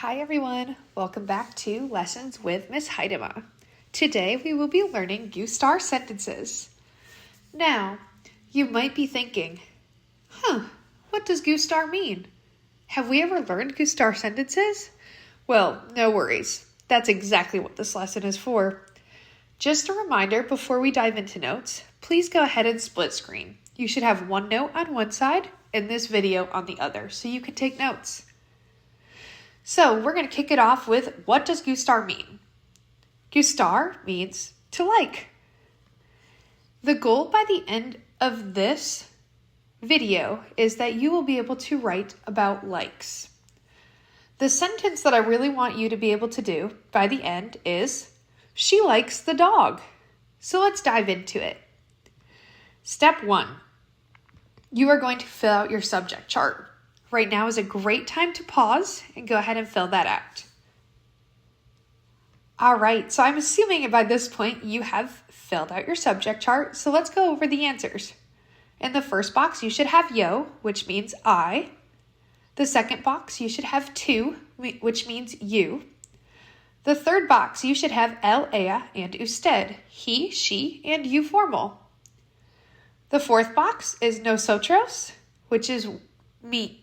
Hi everyone, welcome back to Lessons with Miss Heidema. Today we will be learning Gustar sentences. Now, you might be thinking, what does Gustar mean? Have we ever learned Gustar sentences? Well, no worries. That's exactly what this lesson is for. Just a reminder before we dive into notes, please go ahead and split screen. You should have one note on one side and this video on the other so you can take notes. So we're going to kick it off with, what does Gustar mean? Gustar means to like. The goal by the end of this video is that you will be able to write about likes. The sentence that I really want you to be able to do by the end is, she likes the dog. So let's dive into it. Step 1. You are going to fill out your subject chart. Right now is a great time to pause and go ahead and fill that out. All right, so I'm assuming by this point you have filled out your subject chart, so let's go over the answers. In the first box, you should have yo, which means I. The second box, you should have tu, which means you. The third box, you should have él, ella, and usted, he, she, and you formal. The fourth box is nosotros, which is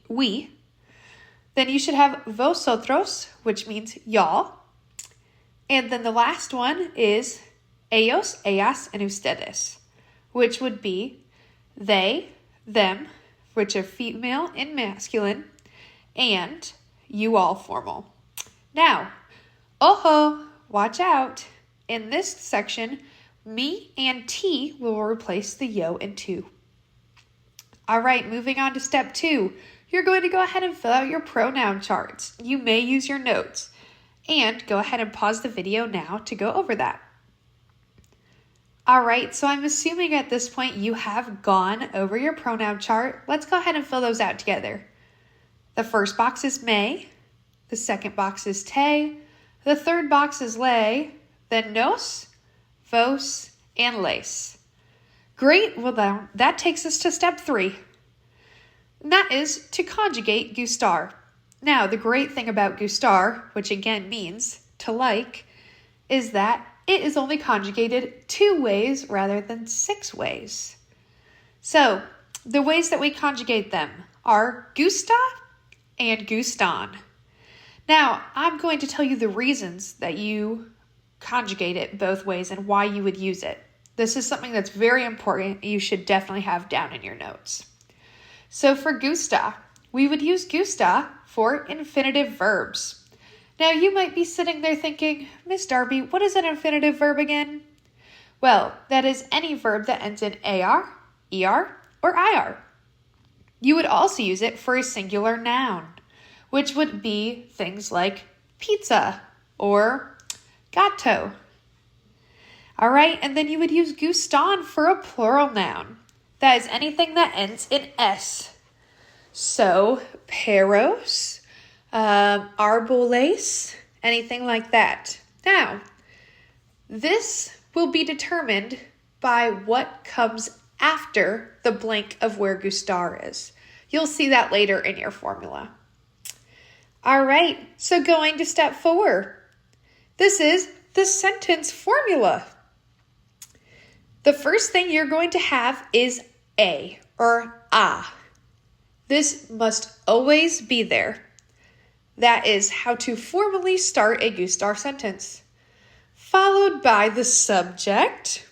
we. Then you should have vosotros, which means y'all. And then the last one is ellos, ellas, and ustedes, which would be they, them, which are female and masculine, and you all formal. Now, watch out. In this section, me and T will replace the yo and tu. All right, moving on to step 2. You're going to go ahead and fill out your pronoun charts. You may use your notes. And go ahead and pause the video now to go over that. All right, so I'm assuming at this point you have gone over your pronoun chart. Let's go ahead and fill those out together. The first box is me. The second box is te. The third box is le. Then nos, vos, and les. Great, well then, that takes us to step 3. And that is to conjugate Gustar. Now, the great thing about Gustar, which again means to like, is that it is only conjugated 2 ways rather than 6 ways. So, the ways that we conjugate them are gusta and gustan. Now, I'm going to tell you the reasons that you conjugate it both ways and why you would use it. This is something that's very important. You should definitely have down in your notes. So for gusta, we would use gusta for infinitive verbs. Now you might be sitting there thinking, Miss Darby, what is an infinitive verb again? Well, that is any verb that ends in AR, ER, or IR. You would also use it for a singular noun, which would be things like pizza or gatto. All right, and then you would use gustan for a plural noun. That is anything that ends in S. So, perros, árboles, anything like that. Now, this will be determined by what comes after the blank of where gustar is. You'll see that later in your formula. All right, so going to step 4. This is the sentence formula. The first thing you're going to have is a or a. This must always be there. That is how to formally start a Gustar sentence. Followed by the subject,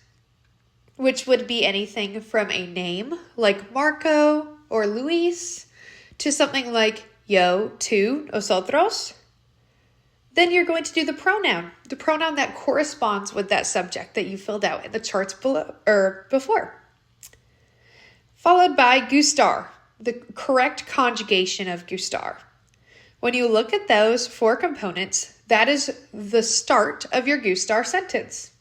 which would be anything from a name like Marco or Luis to something like yo, tú, nosotros. Then you're going to do the pronoun that corresponds with that subject that you filled out in the charts below or before. Followed by gustar, the correct conjugation of gustar. When you look at those 4 components, that is the start of your gustar sentence.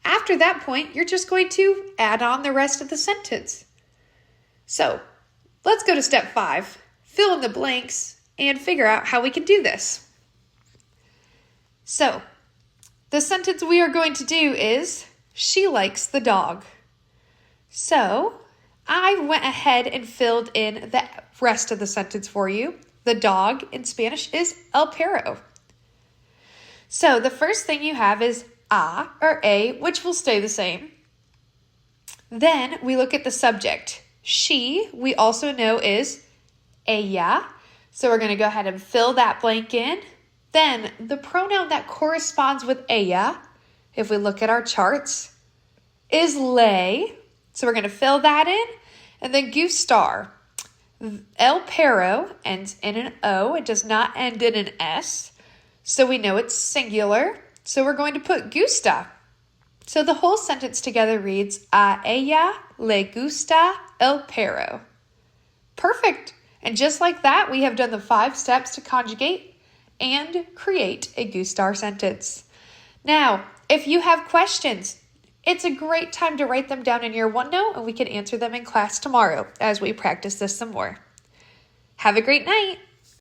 After that point, you're just going to add on the rest of the sentence. So, let's go to step 5, fill in the blanks, and figure out how we can do this. So, the sentence we are going to do is, she likes the dog. So, I went ahead and filled in the rest of the sentence for you. The dog in Spanish is el perro. So the first thing you have is a or a, which will stay the same. Then we look at the subject. She, we also know is ella. So we're going to go ahead and fill that blank in. Then the pronoun that corresponds with ella, if we look at our charts, is le. So we're going to fill that in. And then Gustar. El perro ends in an O. It does not end in an S. So we know it's singular. So we're going to put gusta. So the whole sentence together reads, a ella le gusta el perro. Perfect. And just like that, we have done the 5 steps to conjugate and create a Gustar sentence. Now, if you have questions, it's a great time to write them down in your OneNote, and we can answer them in class tomorrow as we practice this some more. Have a great night.